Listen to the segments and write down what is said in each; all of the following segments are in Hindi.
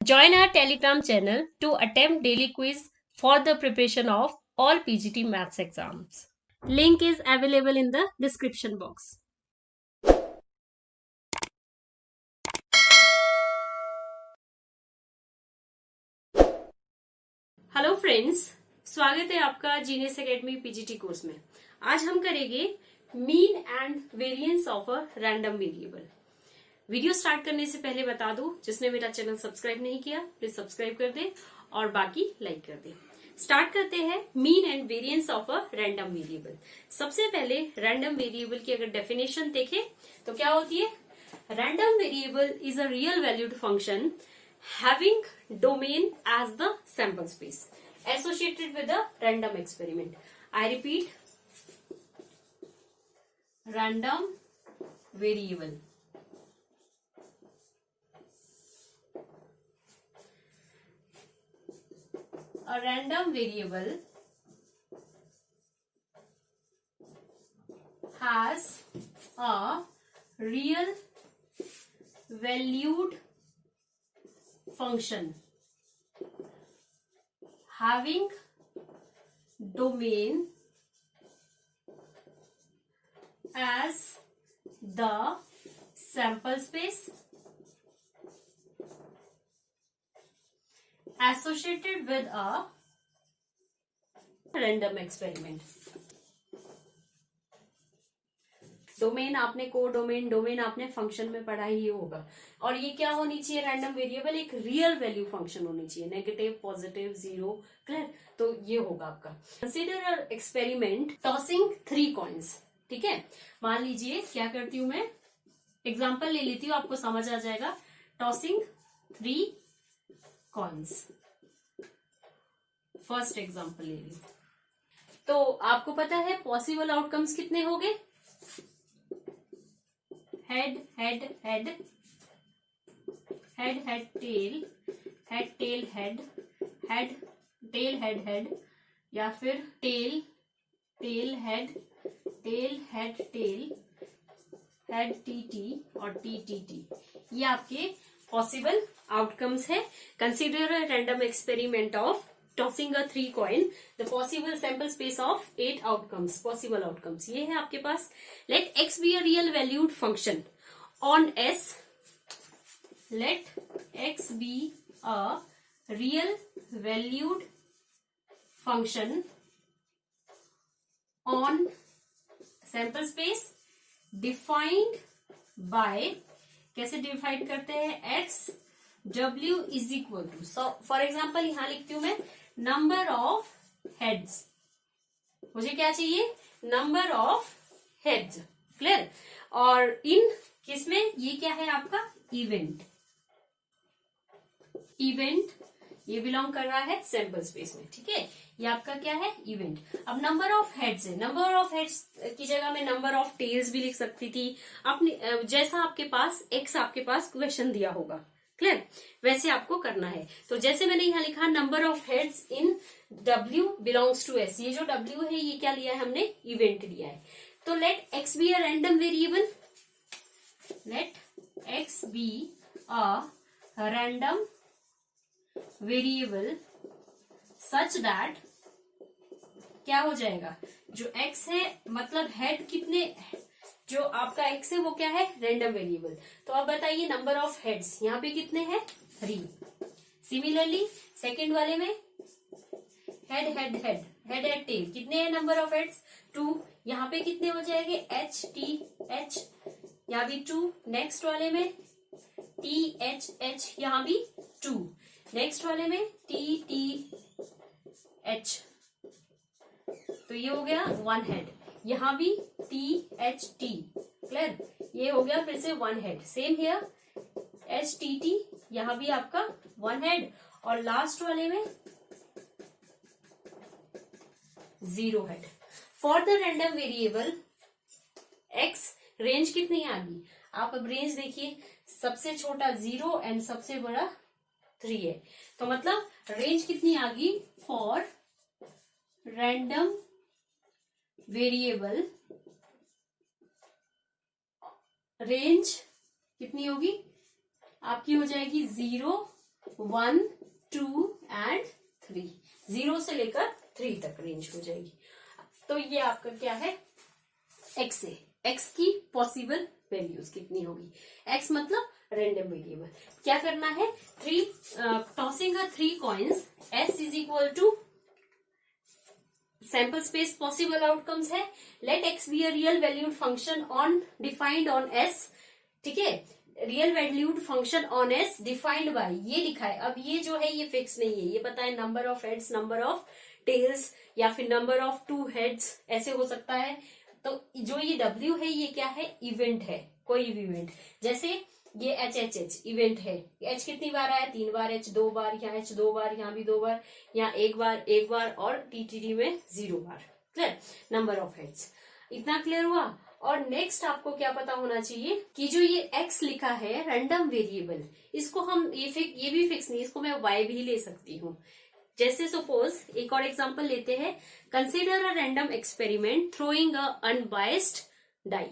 Join our Telegram channel to attempt daily quiz for the preparation of all PGT maths exams. Link is available in the description box. Hello friends, स्वागत है आपका जीनियस एकेडमी पीजीटी कोर्स में। आज हम करेंगे mean and variance of a random variable. Video start करने से पहले बता दूं, जिसने मेरा चैनल सब्सक्राइब नहीं किया प्लीज सब्सक्राइब कर दे और बाकी लाइक कर दे। स्टार्ट करते हैं mean and variance of a random variable. सबसे पहले रैंडम वेरिएबल की अगर डेफिनेशन देखें तो क्या होती है? Random variable is a real valued function having domain as the sample space associated with a random experiment. I repeat, random variable. A random variable has a real valued function having domain as the sample space associated with a random experiment. Domain आपने कोडोमेन, डोमेन आपने फंक्शन में पढ़ा ही होगा। और ये क्या होनी चाहिए? रैंडम वेरिएबल एक रियल वैल्यू फंक्शन होनी चाहिए, नेगेटिव, पॉजिटिव, जीरो। क्लियर? तो ये होगा आपका। Consider experiment tossing 3 coins. ठीक है, मान लीजिए क्या करती हूं मैं, एग्जाम्पल ले लेती हूँ, आपको समझ आ जाएगा। टॉसिंग 3 कॉइन्स, फर्स्ट एग्जाम्पल ले ली। तो आपको पता है पॉसिबल आउटकम्स कितने हो गए? Head head head, head head tail, head tail head, head tail head head, या फिर tail tail head, tail head tail, head T T और टी टी टी। ये आपके पॉसिबल आउटकम्स है। Consider a random experiment of tossing a 3 coin, the possible sample space of 8 outcomes, possible outcomes ये है आपके पास। let x be a real valued function on S, let x be a real valued function on sample space defined by, कैसे डिफाइन करते हैं? x w is equal to, for example यहां लिखती हूं मैं नंबर ऑफ हेड्स। मुझे क्या चाहिए? Number of heads. क्लियर? और इन किसमें? ये क्या है आपका? इवेंट। इवेंट ये बिलोंग कर रहा है सैंपल स्पेस में। ठीक है, ये आपका क्या है? इवेंट। अब नंबर ऑफ हेड्स है, नंबर ऑफ हेड्स की जगह में नंबर ऑफ टेल्स भी लिख सकती थी अपने, जैसा आपके पास एक्स आपके पास क्वेश्चन दिया होगा। क्लियर? वैसे आपको करना है। तो जैसे मैंने यहां लिखा number of heads in W belongs to S, ये जो W है ये क्या लिया है हमने? इवेंट लिया है। तो let x be a random variable, let x be a random variable such that क्या हो जाएगा? जो x है, मतलब हेड कितने, जो आपका x है वो क्या है? Random variable. तो अब बताइए नंबर ऑफ हेड्स यहाँ पे कितने हैं? 3। सिमिलरली सेकेंड वाले में head head head, head head tell कितने हैं? Number of heads 2। यहाँ पे कितने हो जाएंगे? h t h, यहाँ भी 2। नेक्स्ट वाले में t h h, यहाँ भी 2। नेक्स्ट वाले में t t h, तो ये हो गया 1 हेड। यहाँ भी टी एच टी। क्लियर? ये हो गया फिर से 1 head. Same here H T T, यहाँ भी आपका 1 हेड। और लास्ट वाले में 0 head. For the random variable x range कितनी आ गई? आप अब रेंज देखिए, सबसे छोटा 0 एंड सबसे बड़ा 3 है। तो मतलब रेंज कितनी आ गई? फॉर रैंडम वेरिएबल रेंज कितनी होगी? आपकी हो जाएगी 0 1, 2 एंड 3, 0 से लेकर 3 तक रेंज हो जाएगी। तो ये आपका क्या है, एक्स है। एक्स की पॉसिबल वैल्यूज कितनी होगी, एक्स मतलब रैंडम वेरिएबल। क्या करना है, tossing 3 coins, S is equal to sample space possible outcomes है, let X be a real valued function on defined on S, ठीक है, real valued function on S defined by, ये लिखा है। अब ये जो है ये फिक्स नहीं है, ये पता है number of heads, number of tails, या फिर नंबर ऑफ 2 हेड्स, ऐसे हो सकता है। तो जो ये W है ये क्या है, इवेंट है, कोई भी इवेंट। जैसे ये H इवेंट है, H कितनी बार आया, 3 बार, H 2 बार, यहाँ H 2 बार, यहाँ भी 2 बार, यहाँ 1 बार और TTD में 0 बार। क्लियर, नंबर ऑफ हेड्स, इतना क्लियर हुआ। और नेक्स्ट आपको क्या पता होना चाहिए कि जो ये x लिखा है रैंडम वेरिएबल, इसको हम ये भी फिक्स नहीं, इसको मैं y भी ले सकती हूँ। जैसे सपोज एक और एग्जांपल लेते हैं, consider a random experiment throwing a unbiased die.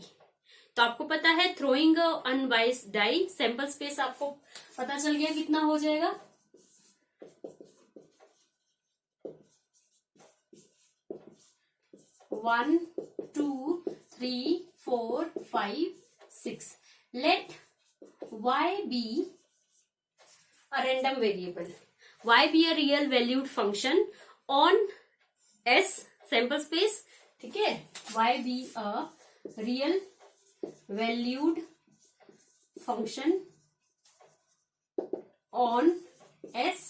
तो आपको पता है throwing a unbiased die, sample space आपको पता चल गया कितना हो जाएगा, 1, 2, 3, 4, 5, 6. Let y be a random variable, y be a real valued function on S sample space, ठीक है, y be a real valued function on S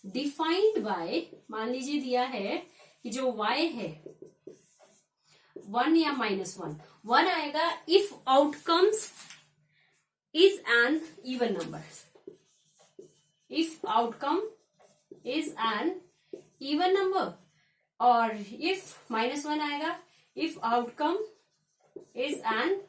defined by, मान लीजिए दिया है कि जो y है 1 या -1, 1 आएगा if outcomes is an even number, if outcome is an even number, और इफ -1 आएगा if outcome is an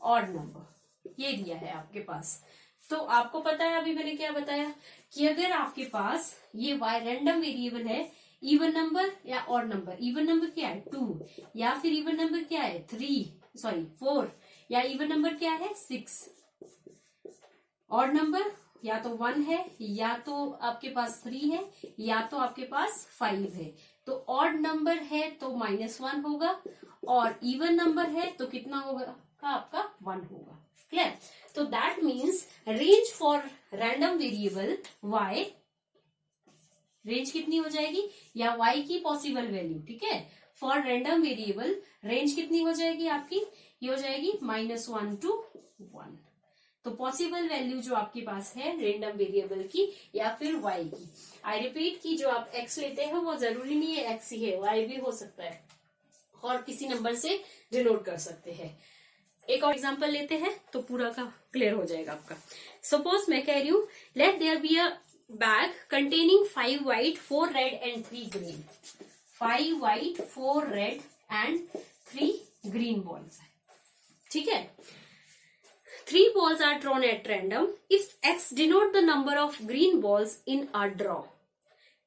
odd number. ये दिया है आपके पास। तो आपको पता है अभी मैंने क्या बताया कि अगर आपके पास ये y रैंडम वेरिएबल है, इवन नंबर या ऑड नंबर, इवन नंबर क्या है 2, या फिर इवन नंबर क्या है 4, या इवन नंबर क्या है 6, ऑड नंबर या तो 1 है, या तो आपके पास 3 है, या तो आपके पास 5 है। तो ऑड नंबर है तो -1 होगा, और इवन नंबर है तो कितना होगा आपका 1 होगा। क्लियर, तो that means range for random variable y, range कितनी हो जाएगी, या y की पॉसिबल वैल्यू, ठीक है, फॉर रैंडम वेरिएबल रेंज कितनी हो जाएगी आपकी, ये हो जाएगी -1 to 1। तो पॉसिबल वैल्यू जो आपके पास है रैंडम वेरिएबल की या फिर y की, आई रिपीट की जो आप x लेते हैं वो जरूरी नहीं है x ही है, y भी हो सकता है और किसी नंबर से डिनोट कर सकते हैं। एक और एग्जांपल लेते हैं तो पूरा का क्लियर हो जाएगा आपका। सपोज मैं कह रही हूं let there be a bag containing 5 white 4 red and 3 green, 5 white 4 red and 3 green balls है, ठीक है। 3 balls are drawn at random if x denote the number of green balls in a draw।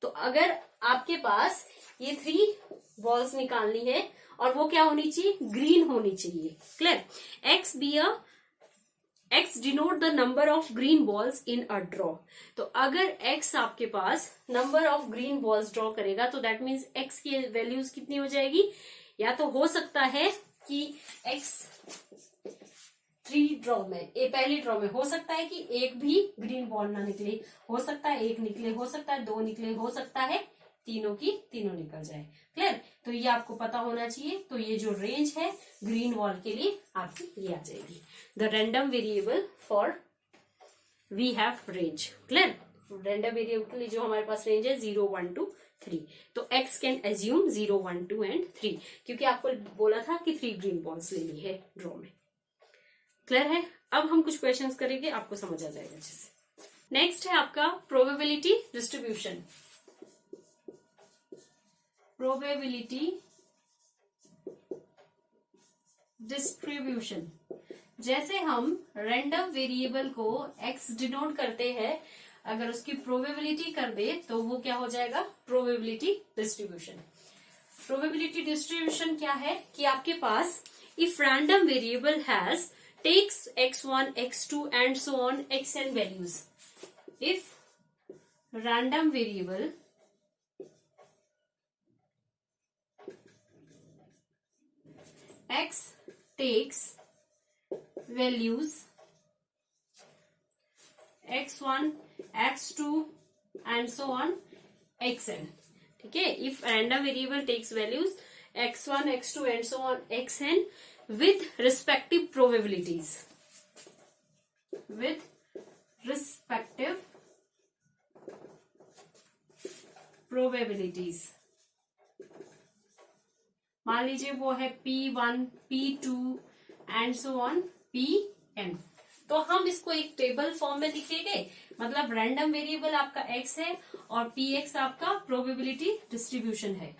तो अगर आपके पास ये 3 बॉल्स निकालनी है और वो क्या होनी चाहिए, ग्रीन होनी चाहिए। Clear, X denote the number of green balls in a draw. तो अगर एक्स आपके पास number of green balls draw करेगा तो दैट मीन्स एक्स की वैल्यूज कितनी हो जाएगी, या तो हो सकता है कि एक्स 3 ड्रॉ में, पहली ड्रॉ में हो सकता है कि एक भी ग्रीन बॉल ना निकले, हो सकता है एक निकले, हो सकता है 2 निकले, हो सकता है तीनों की तीनों निकल जाए। क्लियर, तो ये आपको पता होना चाहिए। तो ये जो रेंज है ग्रीन बॉल के लिए आपकी ये आ जाएगी, the random variable for we have range. Clear, random variable के लिए जो हमारे पास रेंज है 0, 1, 2, 3। तो x कैन एज्यूम 0, 1, 2 एंड 3, क्योंकि आपको बोला था कि 3 ग्रीन बॉल्स लेनी है ड्रॉ में। क्लियर है, अब हम कुछ क्वेश्चंस करेंगे, आपको समझ आ जाएगा अच्छे से। नेक्स्ट है आपका प्रोबेबिलिटी डिस्ट्रीब्यूशन। प्रोबेबिलिटी डिस्ट्रीब्यूशन, जैसे हम रैंडम वेरिएबल को x डिनोट करते हैं, अगर उसकी प्रोबेबिलिटी कर दे तो वो क्या हो जाएगा, प्रोबेबिलिटी डिस्ट्रीब्यूशन। प्रोबेबिलिटी डिस्ट्रीब्यूशन क्या है कि आपके पास if random variable has takes x1, x2 and so on xn values, if random variable x takes values x1 x2 and so on xn. ठीक है, if random variable takes values x1 x2 and so on xn with respective probabilities, with respective probabilities, मान लीजिए वो है P1 P2 and so on Pn, तो हम इसको एक टेबल फॉर्म में लिखेंगे। मतलब रैंडम वेरिएबल आपका x है और px आपका प्रोबेबिलिटी डिस्ट्रीब्यूशन है।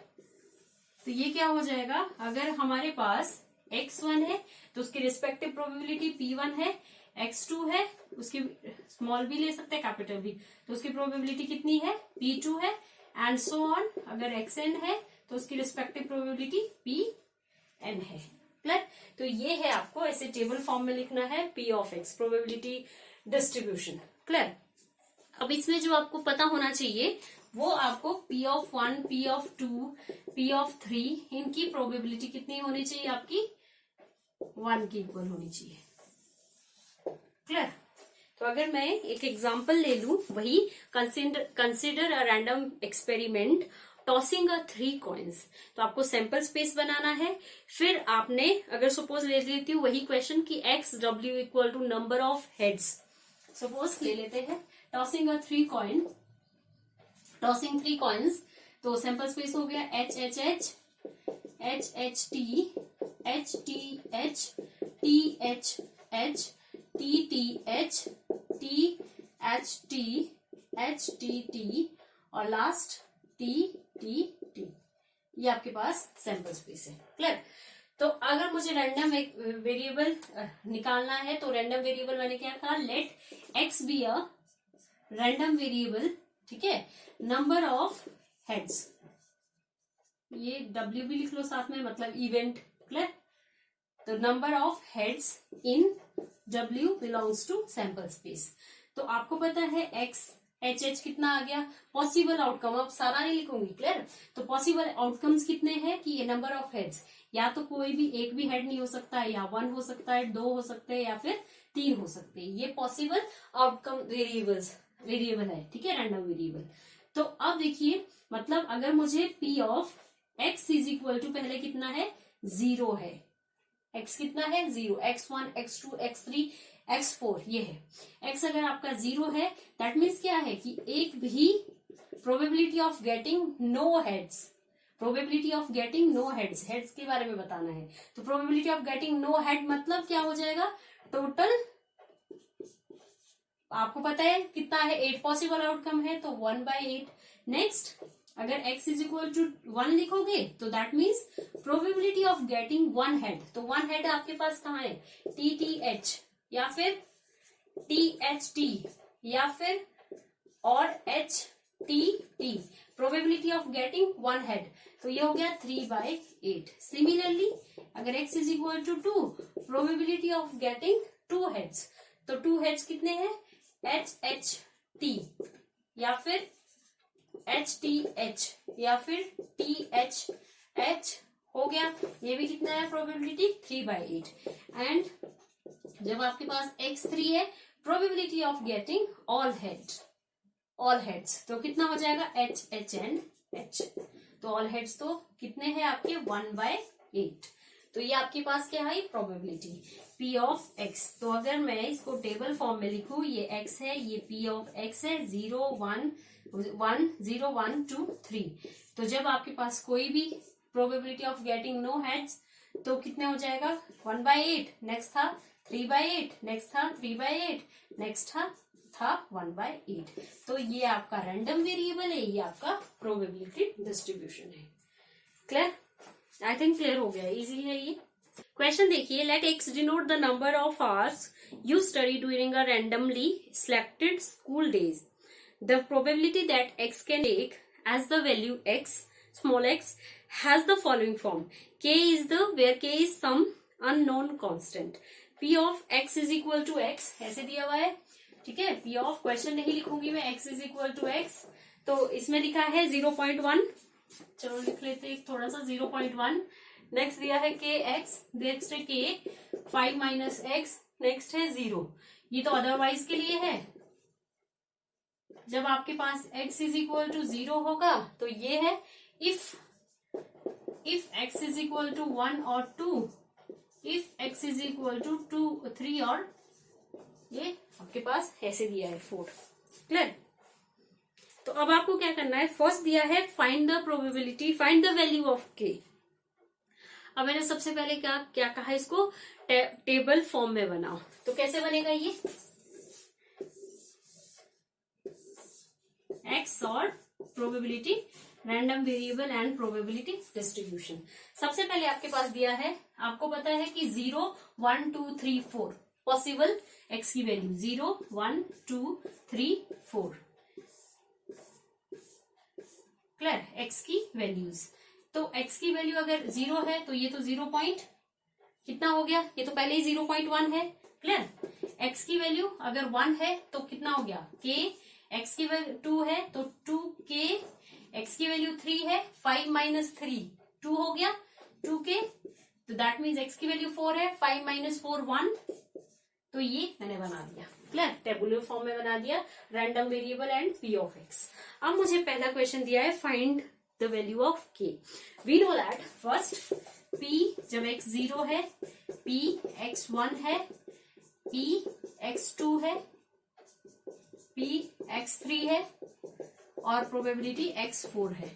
तो ये क्या हो जाएगा, अगर हमारे पास x1 है तो उसकी रिस्पेक्टिव प्रोबेबिलिटी P1 है, x2 है उसकी स्मॉल भी ले सकते हैं कैपिटल भी, तो उसकी प्रोबेबिलिटी कितनी है P2 है एंड सो ऑन। अगर xn है तो उसकी रिस्पेक्टिव प्रोबेबिलिटी Pn है। क्लियर, तो ये है आपको ऐसे टेबल फॉर्म में लिखना है P of x probability distribution. Clear, अब इसमें जो आपको पता होना चाहिए वो आपको P of 1 P of 2 P of 3 इनकी प्रोबेबिलिटी कितनी होनी चाहिए, आपकी 1 की इक्वल होनी चाहिए। क्लियर, तो अगर मैं एक एग्जांपल ले लूं, वही consider a random experiment tossing a 3 coins, तो आपको सैंपल स्पेस बनाना है। फिर आपने अगर सपोज ले लेती हूँ वही क्वेश्चन की X W equal to number of heads, suppose ले लेते हैं tossing a 3 coin, tossing 3 coins, तो सैंपल स्पेस हो गया H H H H H T H T H T H H T T H T H T T और लास्ट टी टी टी, ये आपके पास सैंपल स्पेस है। क्लियर, तो अगर मुझे रैंडम वेरिएबल निकालना है तो रैंडम वेरिएबल मैंने क्या कहा, let X be a random variable, ठीक है, नंबर ऑफ हेड्स, ये डब्ल्यू भी लिख लो साथ में, मतलब इवेंट। क्लियर, तो number of heads in W belongs to sample space. तो आपको पता है एक्स एच एच कितना आ गया, पॉसिबल आउटकम, अब सारा नहीं लिखूंगी। क्लियर, तो पॉसिबल आउटकम्स कितने हैं कि ये नंबर ऑफ हेड्स, या तो कोई भी एक भी हेड नहीं हो सकता है, या 1 हो सकता है, 2 हो सकते हैं, या फिर 3 हो सकते हैं। ये पॉसिबल आउटकम वेरिएबल है, ठीक है, रैंडम वेरिएबल। तो अब देखिए, मतलब अगर मुझे P of x is equal to पहले कितना है, 0 है, x कितना है 0, x1 x2 x3 x4 ये है। x अगर आपका 0 है दैट मीन्स क्या है कि एक भी probability of getting no heads, probability of getting no heads, heads के बारे में बताना है। तो probability of getting no head मतलब क्या हो जाएगा, टोटल आपको पता है कितना है, 8 पॉसिबल आउटकम है, तो 1/8। नेक्स्ट, अगर x इज इक्वल टू 1 लिखोगे तो that means probability of getting 1 head, तो 1 हेड आपके पास कहाँ है, TTH या फिर THT या फिर और HTT, probability of getting 1 head, तो ये हो गया 3/8। सिमिलरली अगर x is equal to 2, probability of getting 2 heads, तो 2 हेड्स कितने हैं, HHT या फिर HTH या फिर THH हो गया, ये भी कितना है प्रोबेबिलिटी 3/8। एंड जब आपके पास x3 है, probability of getting all heads, तो कितना हो जाएगा HHNH, तो ऑल हेड्स तो कितने हैं आपके 1/8। तो ये आपके पास क्या है प्रोबेबिलिटी P ऑफ x। तो अगर मैं इसको टेबल फॉर्म में लिखूं, ये x है, ये P ऑफ x है, 0 1 1 2 3। तो जब आपके पास कोई भी probability of getting no heads, तो कितने हो जाएगा 1/8, नेक्स्ट था 3/8, नेक्स्ट था 3/8, नेक्स्ट था 1/8। तो ये आपका रैंडम वेरिएबल है, ये आपका प्रोबेबिलिटी डिस्ट्रीब्यूशन है। क्लियर, आई थिंक क्लियर हो गया, इजी है ये। क्वेश्चन देखिए, let x denote the number of hours you study during a randomly selected school days. The probability that x can take as the value x, small x, has the following form. K is where k is some unknown constant. P of x is equal to x ऐसे दिया हुआ है, ठीक है, पी ऑफ क्वेश्चन नहीं लिखूंगी मैं, x is equal to X, तो इसमें लिखा है 0.1, चलो लिख लेते हैं थोड़ा सा 0.1। नेक्स्ट दिया है के एक्स, नेक्स्ट है के 5 माइनस एक्स, नेक्स्ट है 0। ये तो अदरवाइज के लिए है, जब आपके पास x इज इक्वल टू 0 होगा तो ये है if x is equal to 1 और 2, if x is equal to 2 3 और ये आपके पास ऐसे दिया है 4। क्लियर? तो अब आपको क्या करना है, फर्स्ट दिया है find the probability, find the value of k। अब मैंने सबसे पहले क्या क्या कहा, इसको टेबल फॉर्म में बनाओ। तो कैसे बनेगा ये, x और probability, random variable and probability distribution. सबसे पहले आपके पास दिया है, आपको पता है कि 0 1 2 3 4 पॉसिबल x की वैल्यू 0 1 2 3 4। क्लियर? x की वैल्यूज, तो x की वैल्यू अगर 0 है तो ये तो 0 पॉइंट कितना हो गया, ये तो पहले ही 0.1 है। क्लियर? x की वैल्यू अगर 1 है तो कितना हो गया k, x की वैल्यू 2 है तो 2k, x की वैल्यू 3 है 5 माइनस 3 2 हो गया 2k, तो दैट मीन्स x की वैल्यू 4 है 5 माइनस 4 1, तो ये मैंने बना दिया। क्लियर? टेबुलर फॉर्म में बना दिया random variable and p of x। अब मुझे पहला क्वेश्चन दिया है find the value of k। We know that first p जब x 0 है, p x 1 है, p x 2 है, p x 3 है और प्रोबेबिलिटी x 4 है।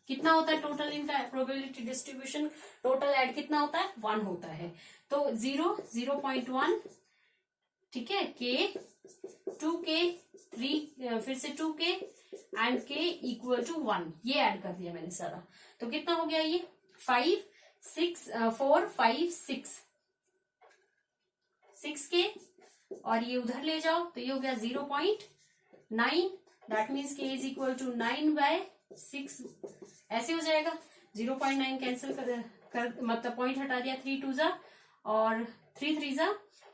कितना होता है टोटल इनका प्रोबेबिलिटी डिस्ट्रीब्यूशन, टोटल ऐड कितना होता है 1 होता है। तो 0 0.1, ठीक है, k 2k 3 फिर से 2k and k equal to 1, ये ऐड कर दिया मैंने सारा। तो कितना हो गया ये 5 6 4 5 6k, और ये उधर ले जाओ तो ये हो गया 0.9, that means k is equal to 9/6, ऐसे हो जाएगा। 0.9 कैंसिल कर मतलब पॉइंट हटा दिया, 3 2 जा और 3 3 जा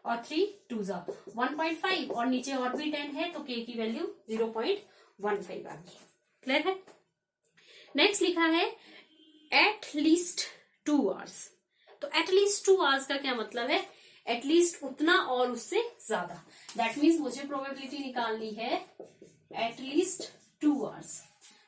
और 3 2 जा 1.5, और नीचे और भी 10 है तो k की वैल्यू 0.15 आ गई। क्लियर है? नेक्स्ट लिखा है एट लीस्ट 2 आवर्स। तो एट लीस्ट 2 आवर्स का क्या मतलब है, एटलीस्ट उतना और उससे ज्यादा, दैट मीन्स मुझे प्रोबेबिलिटी निकालनी है एटलीस्ट 2 आवर्स,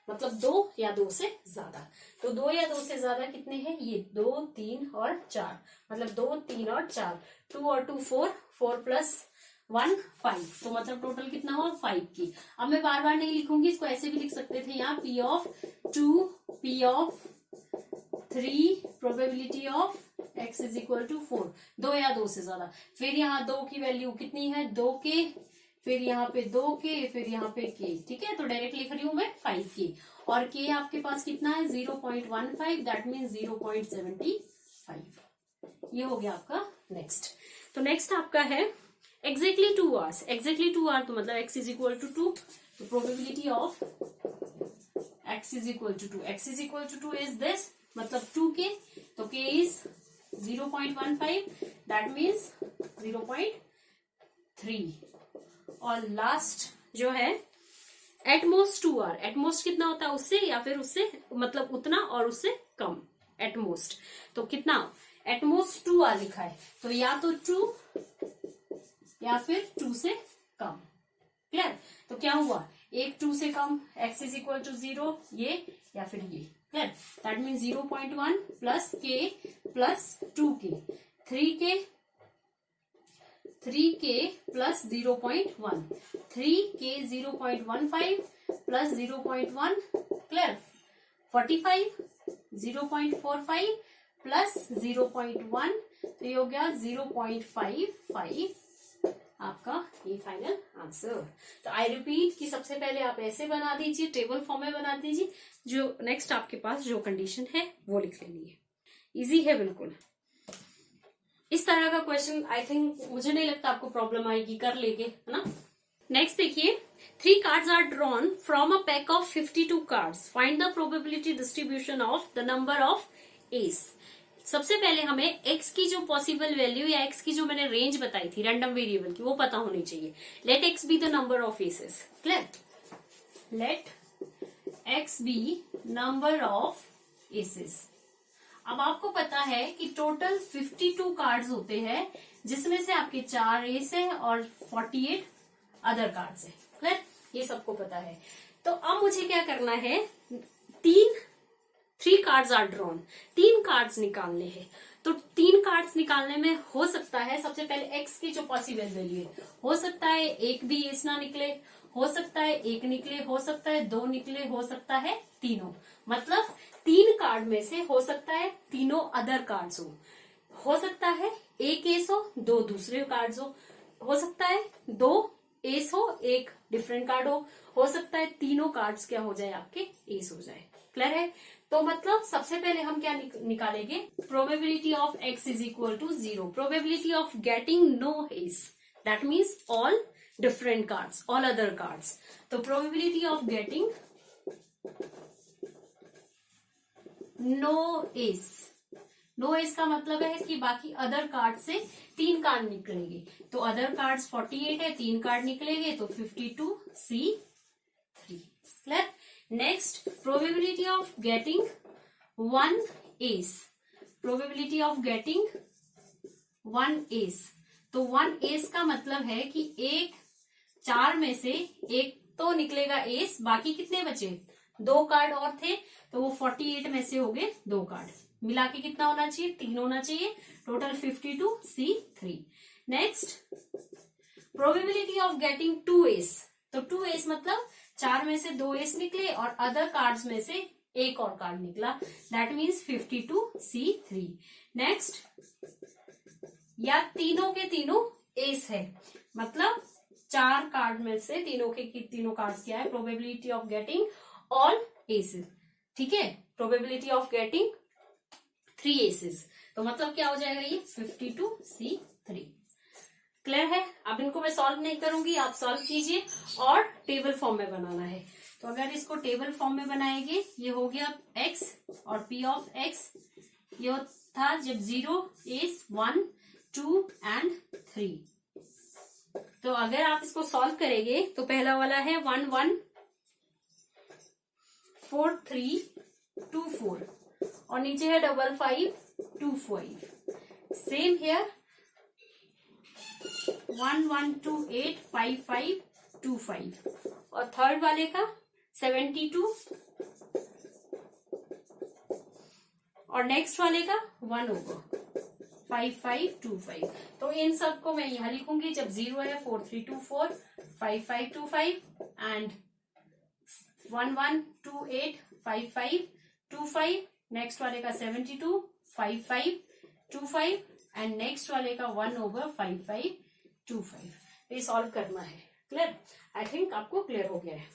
मतलब 2 या 2 से ज्यादा। तो 2 या 2 से ज्यादा कितने हैं, ये 2 3 और 4, मतलब 2 3 और 4, 2 और 2 4, 4 प्लस 1 5, तो मतलब टोटल कितना हुआ 5 की। अब मैं बार बार नहीं लिखूंगी, इसको ऐसे भी लिख सकते थे यहाँ, p of 2 p of 3 probability of x is equal to 4, 2 या 2 से ज्यादा। फिर यहाँ 2 की वैल्यू कितनी है 2k, फिर यहाँ पे 2k, फिर यहाँ पे k, ठीक है, तो डायरेक्ट लिख रही हूं मैं 5k, और k आपके पास कितना है 0.15, दैट मीन्स 0.75। ये हो गया आपका नेक्स्ट। तो नेक्स्ट आपका है एग्जैक्टली 2 आवर्स, एग्जैक्टली 2 आवर तो मतलब x इज इक्वल टू 2, तो probability of x is equal to 2, x is equal to 2 is this, मतलब 2k, तो k इज 0.15, दैट मीन्स 0.3, और लास्ट जो है एटमोस्ट 2 आवर, एटमोस्ट कितना होता है उससे या फिर उससे मतलब उतना और उससे कम, एटमोस्ट तो कितना, एटमोस्ट 2 आवर लिखा है, तो या तो 2 या फिर 2 से कम। क्लियर? तो क्या हुआ, एक 2 से कम x इज इक्वल टू 0, ये या फिर ये। Clear? That mean 0.1 plus k plus 2k, 3k plus 0.1, 3k 0.15 plus 0.1, clear, 45 0.45 plus 0.1, तो ये हो गया 0.55 आपका ये फाइनल आंसर। तो आई रिपीट कि सबसे पहले आप ऐसे बना दीजिए, टेबल फॉर्म में बना दीजिए, जो नेक्स्ट आपके पास जो कंडीशन है वो लिख लेनी है। इजी है बिल्कुल। इस तरह का क्वेश्चन आई थिंक मुझे नहीं लगता आपको प्रॉब्लम आएगी, कर लेंगे, है ना। नेक्स्ट देखिए, 3 cards are drawn from a pack of 52 cards. Find the probability distribution of the number of ace. सबसे पहले हमें x की जो पॉसिबल वैल्यू या x की जो मैंने रेंज बताई थी रैंडम वेरिएबल की वो पता होनी चाहिए। Let x be the number of aces. Clear? Let x be number of aces. अब आपको पता है कि टोटल 52 कार्ड्स होते हैं, जिसमें से आपके 4 एस है और 48 अदर कार्ड्स है। क्लियर? ये सबको पता है। तो अब मुझे क्या करना है, 3 कार्ड्स आर ड्रॉन, 3 कार्ड्स निकालने हैं। तो 3 कार्ड्स निकालने में हो सकता है सबसे पहले x की जो पॉसिबल वैल्यू है, हो सकता है एक भी एस ना निकले, हो सकता है एक निकले, हो सकता है 2 निकले, हो सकता है तीनों। मतलब 3 कार्ड में से हो सकता है तीनों अदर कार्ड्स हो सकता है एक एस हो, 2 दूसरे कार्ड्स हो सकता है 2 एस हो, एक डिफरेंट कार्ड हो सकता है तीनों कार्ड्स क्या हो जाए, आपके एस हो जाए। क्लियर है? तो मतलब सबसे पहले हम क्या निकालेंगे, probability of x is equal to 0, probability of getting no ace, that means all different cards, all other cards. तो probability of getting no ace, no ace का मतलब है कि बाकी अदर कार्ड से 3 कार्ड निकलेंगे। तो अदर कार्ड्स 48 है, 3 कार्ड निकलेंगे तो 52C3। Clear? Next, probability of getting 1 S, probability of getting 1 S. तो 1 एस का मतलब है कि 4 में से एक तो निकलेगा एस, बाकी कितने बचे, 2 कार्ड और थे, तो वो 48 में से हो गए 2 कार्ड, मिला के कितना होना चाहिए, 3 होना चाहिए, total 52C3। Next, probability of getting 2 S, तो 2 एस मतलब 4 में से 2 एस निकले और अदर कार्ड्स में से एक और कार्ड निकला, दैट मीन्स 52C3। नेक्स्ट, या तीनों के तीनों एस है, मतलब 4 कार्ड में से तीनों के तीनों कार्ड्स क्या है, probability of getting all aces. ठीक है, प्रोबेबिलिटी ऑफ गेटिंग 3 एसेस, तो मतलब क्या हो जाएगा ये 52C3। क्लियर है? अब इनको मैं सॉल्व नहीं करूंगी, आप सॉल्व कीजिए और टेबल फॉर्म में बनाना है। तो अगर इसको टेबल फॉर्म में बनाएंगे, ये हो गया x और p ऑफ x, ये था जब 0 एस 1 2 एंड 3। तो अगर आप इसको सॉल्व करेंगे तो पहला वाला है 1 1 4 3 2 4 और नीचे है 5 5 2 5। सेम हियर 1 1 2 8 5 5 2 5 और थर्ड वाले का 72 और नेक्स्ट वाले का 1 होगा 5 5 2 5। तो इन सबको मैं यहां लिखूंगी, जब 0 है 4 3 2 4 5 5 2 5 एंड 1 1 2 8 5 5 2 5, नेक्स्ट वाले का 72 5 5 2 5 एंड नेक्स्ट वाले का 1 ओवर 5 5 2 5। ये सॉल्व करना है। क्लियर? आई थिंक आपको क्लियर हो गया है।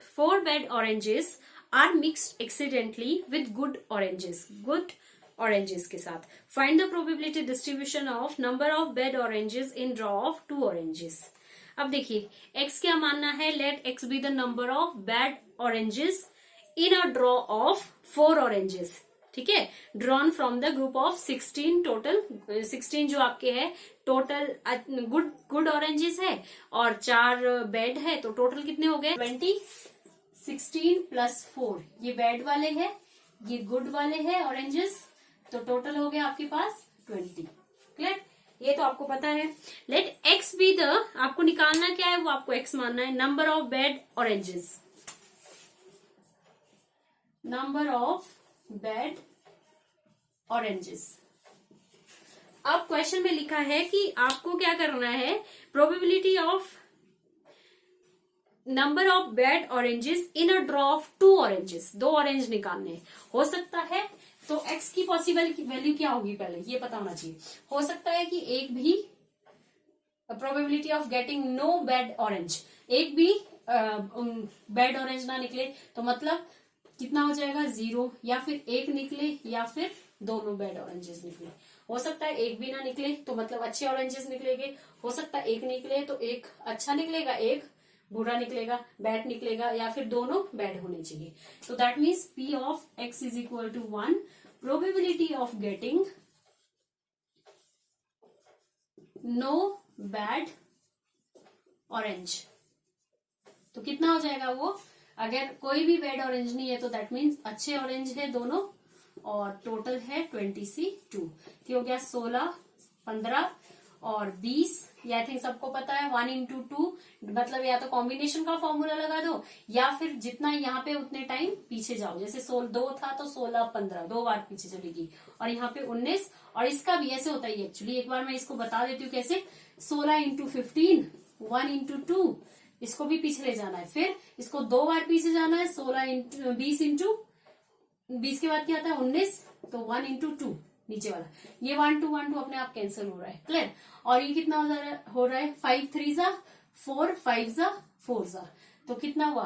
4 bad oranges are mixed accidentally with good oranges के साथ। Find the probability distribution of number of bad oranges in draw of 2 oranges। अब देखिए x क्या मानना है, let x be the number of bad oranges in a draw of 4 oranges। ठीक है, drawn from the group of 16, total 16 जो आपके है, टोटल गुड ऑरेंजेस है और 4 बैड है, तो टोटल कितने हो गए 20। 16 प्लस 4 ये बैड वाले हैं, ये गुड वाले हैं ऑरेंजेस, तो टोटल हो गया आपके पास 20। क्लियर? ये तो आपको पता है। लेट एक्स बी द, आपको निकालना क्या है, वो आपको एक्स मानना है, number of bad oranges, number of bad oranges. अब क्वेश्चन में लिखा है कि आपको क्या करना है, probability of number of bad oranges in a draw of 2 oranges, 2 orange निकालने हो सकता है। तो x की पॉसिबल वैल्यू क्या होगी पहले ये पता होना चाहिए। हो सकता है कि एक भी probability of getting no bad orange, एक भी बैड ऑरेंज ना निकले, तो मतलब कितना हो जाएगा 0, या फिर एक निकले या फिर दोनों बैड ऑरेंजेस निकले। हो सकता है एक भी ना निकले तो मतलब अच्छे ऑरेंजेस निकलेंगे, हो सकता है एक निकले तो एक अच्छा निकलेगा, एक बुरा निकलेगा, बैड निकलेगा, या फिर दोनों बैड होने चाहिए। तो that means p of x is equal to 1, probability of getting no bad orange. तो कितना हो जाएगा वो, अगर कोई भी बैड ऑरेंज नहीं है तो दैट मीन्स अच्छे ऑरेंज है दोनों, और टोटल है 22। हो गया 16, 15 और 20। ये आई थिंक सबको पता है 1 into 2, मतलब या तो कॉम्बिनेशन का फॉर्मूला लगा दो या फिर जितना यहाँ पे उतने टाइम पीछे जाओ। जैसे 2 था तो 16, 15 2 बार पीछे चलेगी, और यहाँ पे 19। और इसका भी ऐसे होता है एक्चुअली, एक बार मैं इसको बता देती हूँ कैसे। 16 into 15, 1 into 2, इसको भी पीछे ले जाना है, फिर इसको 2 बार पीछे जाना है। 20 into 20 के बाद क्या आता है 19, तो 1 into 2 नीचे वाला, ये 1 2 1 2 अपने आप कैंसिल हो रहा है। क्लियर। और ये कितना हो रहा है 5 3 जा 4, 5 जा 4 जा, तो कितना हुआ।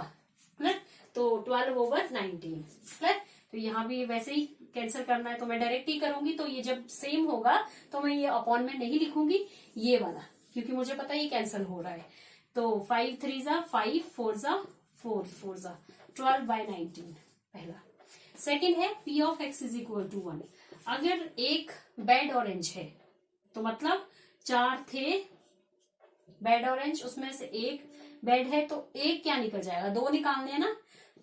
क्लियर। तो 12/19। क्लियर। तो यहाँ भी वैसे ही कैंसिल करना है तो मैं डायरेक्ट ही करूंगी, तो ये जब सेम होगा तो मैं ये अपॉन में नहीं लिखूंगी ये वाला, क्योंकि मुझे पता है ये कैंसिल हो रहा है। तो 5 3 जा 5, 4 जा 4, 4 जा 12/19 पहला। सेकेंड है P of x is equal to 1। अगर एक बैड ऑरेंज है तो मतलब 4 थे बैड ऑरेंज, उसमें से एक बैड है, तो एक क्या निकल जाएगा, 2 निकालने हैं ना,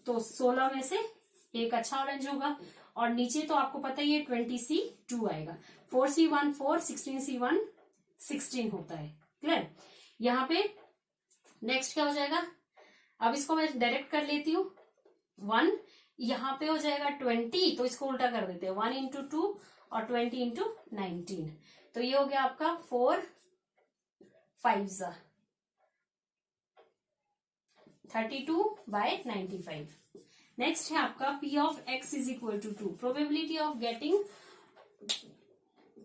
तो 16 में से एक अच्छा ऑरेंज होगा। और नीचे तो आपको पता ही है 20C2 आएगा। 4C1 4, 16C1 16 होता है। क्लियर। यहाँ पे नेक्स्ट क्या हो जाएगा, अब इसको मैं डायरेक्ट कर लेती हूँ। 1 यहाँ पे हो जाएगा 20, तो इसको उल्टा कर देते हैं 1 into 2 और 20 into 19, तो ये हो गया आपका 4 5 जा 32/95। नेक्स्ट है आपका P of x is equal to 2। Probability of getting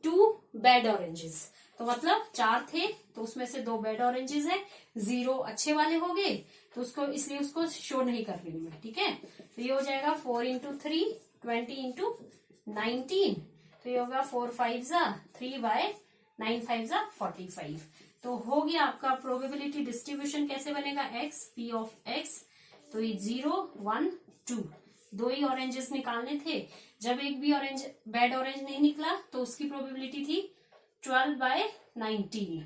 2 bad oranges, तो मतलब 4 थे तो उसमें से 2 बैड ऑरेंजेस है, 0 अच्छे वाले हो गए, तो उसको इसलिए उसको शो नहीं कर रही हूं मैं। ठीक है। तो ये हो जाएगा 4 into 3, 20 into 19, तो ये होगा 4 5 जा 3/9 5 जा 45। तो हो गया आपका प्रोबेबिलिटी डिस्ट्रीब्यूशन। कैसे बनेगा x P of x, तो ये 0 1 2, 2 ही ऑरेंजेस निकालने थे। जब एक भी ऑरेंज बैड ऑरेंज नहीं निकला तो उसकी प्रोबेबिलिटी थी 12/19,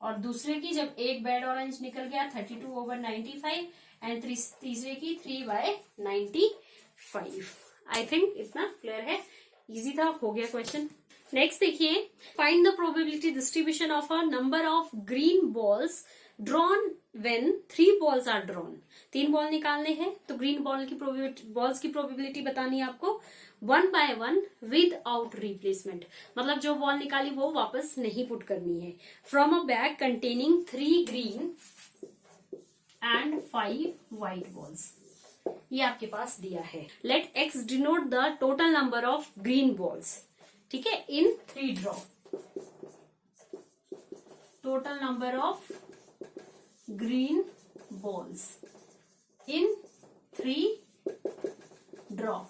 और दूसरे की जब एक बैड ऑरेंज निकल गया 32/95, एंड तीसरे की 3/95। आई थिंक इतना क्लियर है, इजी था, हो गया क्वेश्चन। नेक्स्ट देखिए, find the probability distribution of a number of green balls drawn when 3 balls are drawn. 3 ball निकालने हैं तो ग्रीन बॉल्स की प्रोबेबिलिटी बतानी है आपको 1 by 1 विदाउट रिप्लेसमेंट, मतलब जो बॉल निकाली वो वापस नहीं पुट करनी है। From a bag containing 3 green and 5 white balls, ये आपके पास दिया है। Let x denote the total number of green balls. ठीक है, in 3 draw, total number of green balls in 3 draw.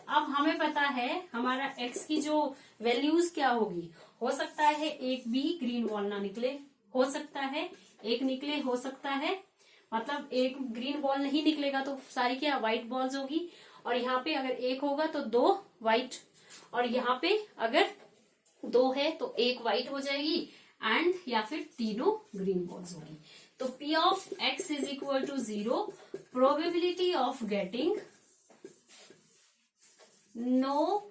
अब हमें पता है हमारा x की जो वैल्यूज क्या होगी, हो सकता है एक भी ग्रीन बॉल ना निकले, हो सकता है एक निकले, हो सकता है मतलब एक ग्रीन बॉल नहीं निकलेगा तो सारी क्या व्हाइट बॉल्स होगी, और यहाँ पे अगर एक होगा तो 2 व्हाइट, और यहाँ पे अगर 2 है तो 1 व्हाइट हो जाएगी, एंड या फिर तीनों ग्रीन बॉल्स होगी। तो P of x is equal to 0, probability of getting no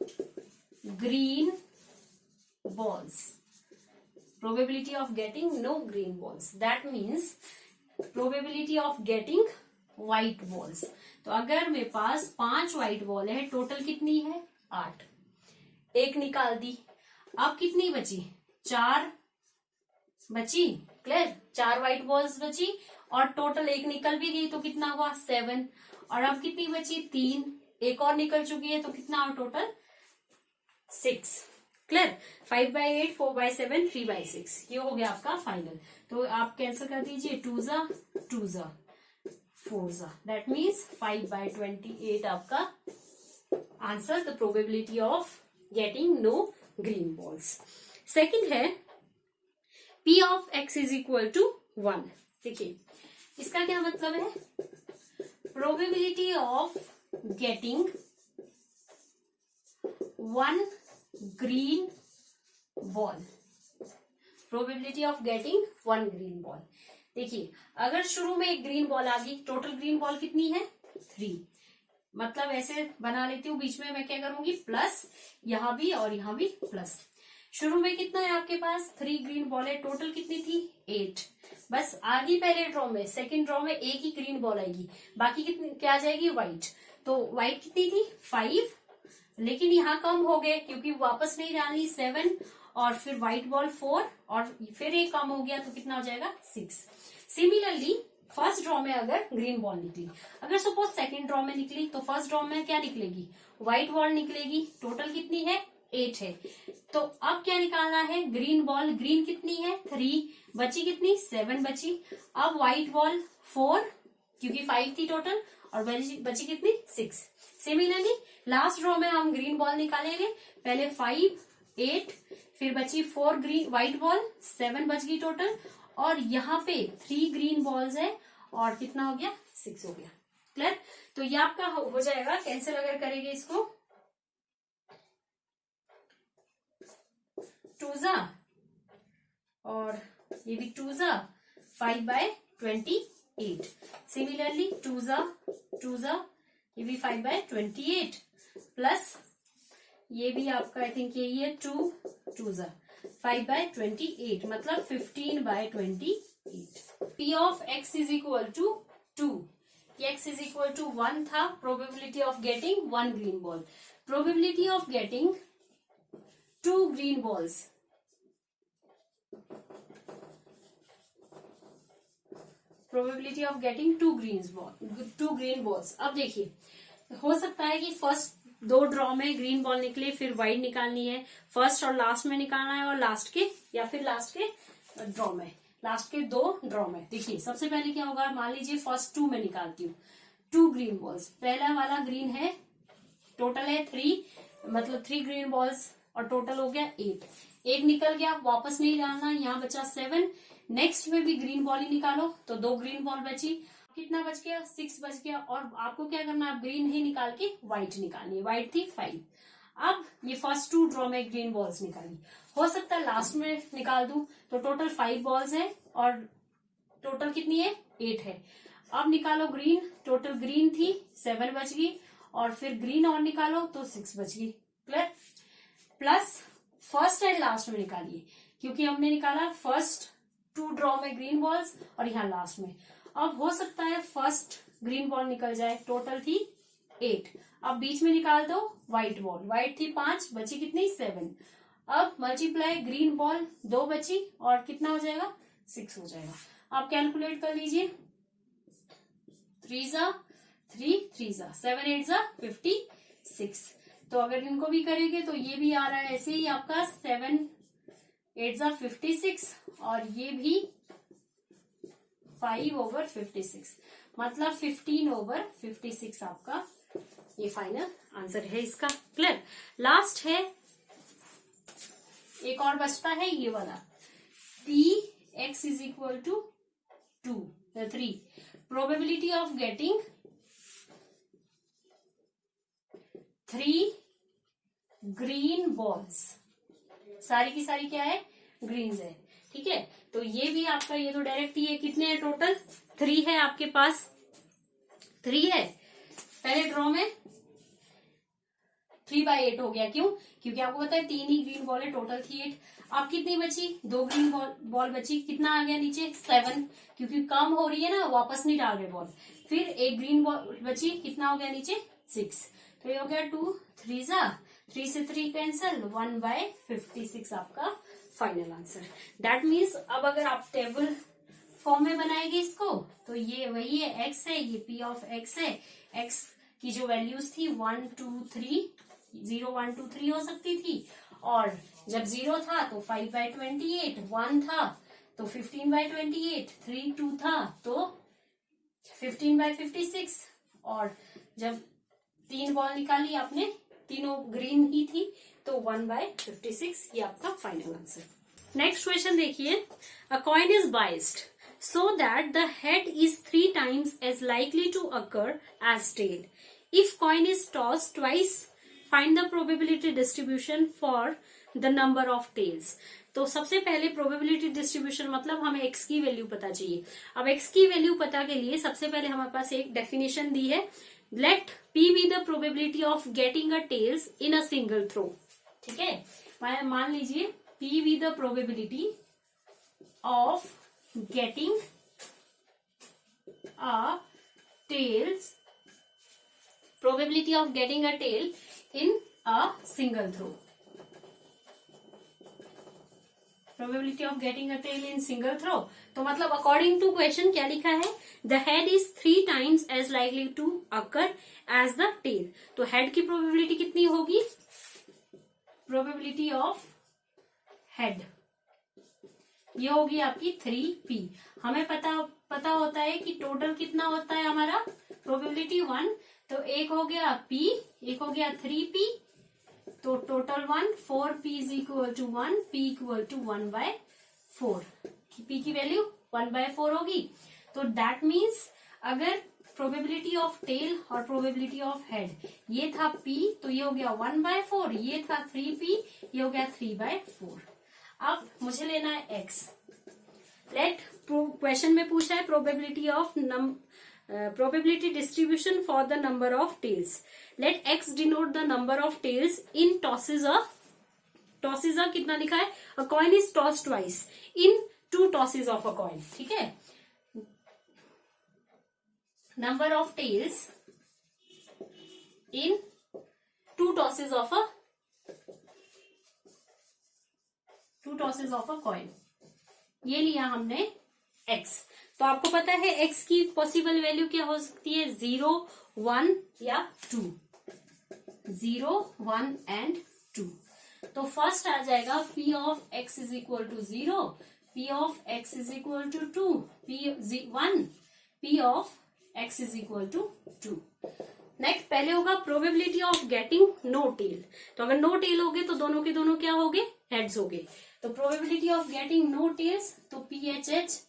green balls, probability of getting no green balls, that means probability of getting white balls. तो अगर मेरे पास 5 व्हाइट बॉल है, टोटल कितनी है 8, एक निकाल दी, अब कितनी बची 4 बची। क्लियर, 4 व्हाइट बॉल्स बची और टोटल एक निकल भी गई तो कितना हुआ 7, और अब कितनी बची 3, एक और निकल चुकी है तो कितना और टोटल 6। क्लियर, 5/8, 4/7, 3/6, ये हो गया आपका फाइनल। तो आप कैंसिल कर दीजिए, 2 जा 2 जा 4 जा, दैट मीन्स 5/28 आपका answer, the probability of getting no green balls. Second है P of x is equal to 1। देखिए इसका क्या मतलब है, probability of getting 1 green ball probability of getting 1 green ball. देखिए अगर शुरू में एक ग्रीन बॉल आ गई, टोटल ग्रीन बॉल कितनी है 3, मतलब ऐसे बना लेती हूँ, बीच में मैं क्या करूंगी प्लस, यहां भी और यहां भी प्लस। शुरू में कितना है आपके पास 3 ग्रीन बॉल है, टोटल कितनी थी 8, बस आ गई पहले ड्रॉ में, सेकंड ड्रॉ में एक ही ग्रीन बॉल आएगी, बाकी कितनी क्या आ जाएगी व्हाइट। तो व्हाइट कितनी थी 5, लेकिन यहाँ कम हो गए क्योंकि वापस नहीं डालनी 7, और फिर व्हाइट बॉल 4, और फिर एक कम हो गया तो कितना हो जाएगा 6। सिमिलरली फर्स्ट ड्रॉ में अगर ग्रीन बॉल निकली, अगर सपोज सेकंड ड्रॉ में निकली, तो फर्स्ट ड्रॉ में क्या निकलेगी व्हाइट बॉल निकलेगी, टोटल कितनी है 8 है। तो अब क्या निकालना है ग्रीन बॉल, ग्रीन कितनी है 3, बची कितनी 7 बची। अब व्हाइट बॉल 4 क्योंकि 5 थी टोटल, और बची कितनी 6। सिमिलरली लास्ट ड्रॉ में हम ग्रीन बॉल निकालेंगे, पहले 5 8, फिर बची 4 ग्रीन व्हाइट बॉल, 7 बच गई टोटल, और यहाँ पे 3 ग्रीन बॉल्स है और कितना हो गया 6 हो गया। क्लियर? तो ये आपका हो जाएगा, कैंसिल अगर करेंगे इसको 2 जा और ये भी 2 जा 5/28। सिमिलरली 2 जा ये भी 5/28 प्लस ये भी आपका आई थिंक यही है 2 जा 5/28, मतलब 15/28। P of x is equal to 2, x is equal to 1 था, probability of getting 1 green ball, probability of getting 2 green balls, probability of getting 2 green balls. अब देखिए हो सकता है कि फर्स्ट 2 ड्रॉ में ग्रीन बॉल निकले, फिर व्हाइट निकालनी है, फर्स्ट और लास्ट में निकालना है, और लास्ट के या फिर लास्ट के ड्रॉ में, लास्ट के 2 ड्रॉ में। देखिए सबसे पहले क्या होगा, मान लीजिए फर्स्ट 2 में निकालती हूँ 2 ग्रीन बॉल्स, पहला वाला ग्रीन है, टोटल है 3, मतलब 3 ग्रीन बॉल्स और टोटल हो गया 8, एक निकल गया वापस नहीं डालना, यहाँ बचा 7, नेक्स्ट में भी ग्रीन बॉल ही निकालो तो 2 ग्रीन बॉल बची, कितना बच गया 6 बच गया, और आपको क्या करना है ग्रीन ही निकाल के व्हाइट निकालनी है, व्हाइट थी 5। अब ये फर्स्ट 2 ड्रॉ में ग्रीन बॉल्स निकाली, हो सकता है लास्ट में निकाल दूं, तो टोटल 5 बॉल्स है और टोटल कितनी है 8 है। अब निकालो ग्रीन, टोटल ग्रीन थी 7 बच गई, और फिर ग्रीन और निकालो तो 6 बच गई। Clear? Plus first and last में निकालिए, क्योंकि हमने निकाला फर्स्ट 2 ड्रॉ में ग्रीन बॉल्स और यहाँ लास्ट में। अब हो सकता है फर्स्ट ग्रीन बॉल निकल जाए, टोटल थी 8, अब बीच में निकाल दो व्हाइट बॉल, व्हाइट थी 5 बची कितनी 7, अब मल्टीप्लाई ग्रीन बॉल 2 बची और कितना हो जाएगा 6 हो जाएगा। आप कैलकुलेट कर लीजिए, 3 जा 3, 3 जा 7, 8 जा 56। तो अगर इनको भी करेंगे तो ये भी आ रहा है ऐसे ही आपका 7, 8 जा 56, और ये भी 5/56, मतलब 15/56 आपका ये फाइनल आंसर है इसका। क्लियर? लास्ट है, एक और बचता है ये वाला, Px is equal to 3, probability of getting 3 green balls, सारी की सारी क्या है ग्रीन्स है, ठीक है। तो ये भी आपका, ये तो डायरेक्ट ही है, कितने हैं टोटल 3 है आपके पास, 3 है, पहले ड्रॉ में 3/8 हो गया, क्यों? क्योंकि आपको पता है 3 ही ग्रीन बॉल है, टोटल थी 8। अब कितनी बची 2 ग्रीन बॉल बची, कितना आ गया नीचे 7, क्योंकि कम हो रही है ना, वापस नहीं डाल रहे बॉल। फिर एक ग्रीन बॉल बची, कितना हो गया नीचे 6, तो ये हो गया 2, 3 जा 3 से 3 कैंसिल, 1/56 आपका फाइनल आंसर। दैट मीन्स अब अगर आप टेबल फॉर्म में बनाएंगे इसको, तो ये वही है x है, ये P ऑफ x है, x की जो वैल्यूज थी 1 2 3 0 1 2 3 हो सकती थी, और जब 0 था तो 5/28, 1 था तो 15/28, 3 2 था तो 15/56, और जब 3 बॉल निकाली आपने, तीनों ग्रीन ही थी, तो 1/56 ये आपका फाइनल आंसर। नेक्स्ट क्वेश्चन देखिए, अ coin is biased so that the head is 3 times as likely to occur as tail. If coin is tossed twice, find the probability distribution for the number of tails. तो सबसे पहले प्रोबेबिलिटी डिस्ट्रीब्यूशन मतलब हमें एक्स की वैल्यू पता चाहिए। अब एक्स की वैल्यू पता के लिए सबसे पहले हमारे पास एक डेफिनेशन दी है, let p be the probability of getting a tails in a single throw. ठीक है, मान लीजिए p be the probability of getting a tails, probability of getting a tail in a single throw, probability of getting a tail in single throw। तो मतलब अकॉर्डिंग टू क्वेश्चन क्या लिखा है, the head is 3 times as likely to occur as the tail. तो हेड की प्रोबेबिलिटी कितनी होगी, प्रोबेबिलिटी ऑफ हेड ये होगी आपकी 3p। हमें पता होता है कि टोटल कितना होता है हमारा, प्रोबेबिलिटी 1, तो एक हो गया p, एक हो गया 3p, तो total 1, 4p is equal to 1, p equal to 1/4। p की वैल्यू 1/4 होगी। तो दैट मीन्स अगर प्रोबेबिलिटी ऑफ टेल और प्रोबेबिलिटी ऑफ हेड ये था p, तो ये हो गया 1/4, ये था 3p, ये हो गया 3/4। अब मुझे लेना है x। लेट, क्वेश्चन में पूछा है probability of probability distribution for the number of tails. Let x denote the number of tails in tosses of, tosses of कितना लिखा है, a coin is tossed twice in 2 tosses of a coin। ठीक है, number of tails in 2 tosses of a coin, ये लिया हमने x। तो आपको पता है x की पॉसिबल वैल्यू क्या हो सकती है, 0, 1 या 2, 0, 1 एंड 2। तो फर्स्ट आ जाएगा p of x is equal to 0, p of x is equal to 2, p1, p of x is equal to 2। Next पहले होगा probability of getting no tail. तो अगर नो टेल होगे तो दोनों के दोनों क्या होगे, हेड्स होगे। तो probability of getting no tails, तो PHH,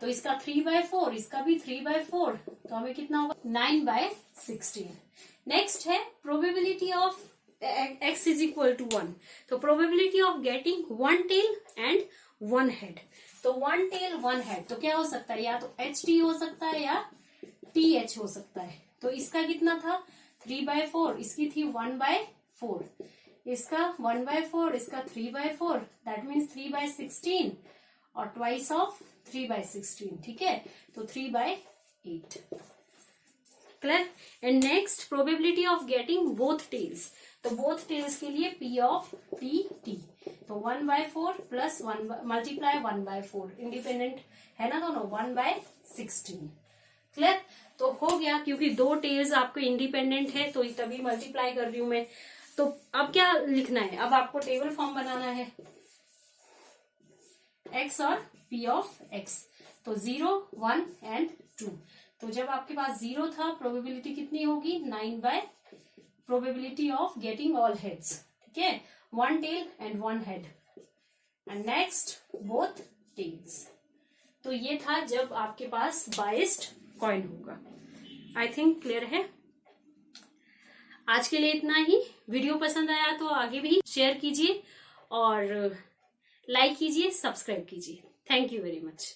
तो इसका 3/4, इसका भी 3/4, तो हमें कितना होगा 9/16। नेक्स्ट है probability of x is equal to 1, तो probability of getting 1 tail and 1 head. तो 1 टेल 1 हेड तो क्या हो सकता है, या तो HT हो सकता है या TH हो सकता है। तो इसका कितना था 3/4, इसकी थी 1/4, इसका 1/4, इसका 3/4, दैट मीन्स 3/16 और ट्वाइस ऑफ 3/16। ठीक है, तो 3/8। Clear. And next probability of getting both tails, तो बोथ टेल्स के लिए P ऑफ TT, तो 1/4 प्लस 1 मल्टीप्लाई 1/4, इंडिपेंडेंट है ना दोनों, 1/16। क्लियर। तो हो गया, क्योंकि 2 टेल्स आपके इंडिपेंडेंट है तो तभी मल्टीप्लाई कर रही हूं मैं। तो अब क्या लिखना है, अब आपको टेबल फॉर्म बनाना है x और p ऑफ x। तो 0, 1 एंड 2। तो जब आपके पास 0 था, प्रोबेबिलिटी कितनी होगी 9 probability of getting all heads. ठीक है, 1 tail and 1 head, and next both tails. तो ये था जब आपके पास बाइस्ड कॉइन होगा। आई थिंक क्लियर है। आज के लिए इतना ही। वीडियो पसंद आया तो आगे भी शेयर कीजिए और लाइक कीजिए, सब्सक्राइब कीजिए। Thank you very much.